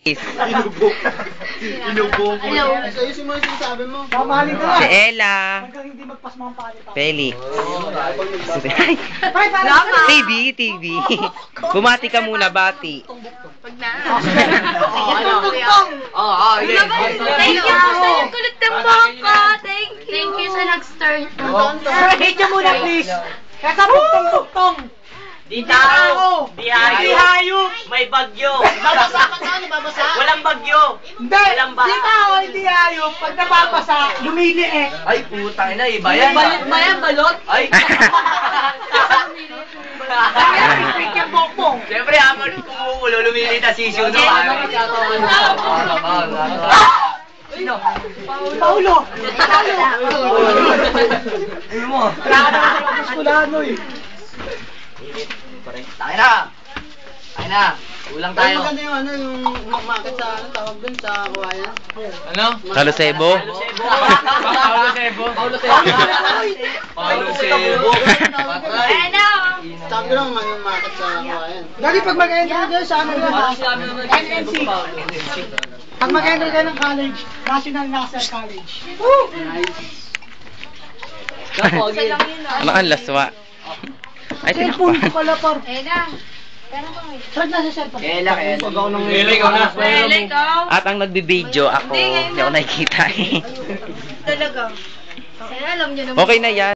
Inubo. Inubo ko. Ayusin mo yung sinasabi mo. Mamahalin ka lang. Si Ella. Hanggang hindi magpasma ang palit. Felix. Lama. TV. Bumati ka muna, bati. Pag na. Thank you sa nagkulit ng baka. Thank you. Thank you sa nag-start. Hit nyo muna please. Kesa buktong-buktong. Di tao! Di hayop! May bagyo! Babasa ka na, babasa. Walang bagyo! Hindi. Walang baha. Di tao, hindi hayop. Pag napapasa, lumiliit. Ay, putang ina, iba yan. Balot? Ay! Pick yung bokbong. Siyempre, habang kumukulo, lumilit na sisyo no? Sino? Paulo. Ayun mo. Wala ka naman sa muskulano eh. Tayo na! Tayo na! Ulang tayo. Maganda yung ano, yung umakmakit sa ano, tawag dun sa kawayan. Ano? Kalosebo. Paulo Sebo. Ayan na. Sabi lang umakmakit sa kawayan. Dali pag mag-enter kayo sa ano lang. NNC. Pag mag-enter kayo ng college, National National College. Ano ang laswa? Ay, Cellphone ko tinakpan. pala par. Ayan na. Pero ba ngayon? Saan na sa cellphone? Kela. Ikaw na. Ikaw. At ang nagbibideo ako, hindi ako nakikita eh. Talaga. Kaya alam niyo naman. Okay na yan.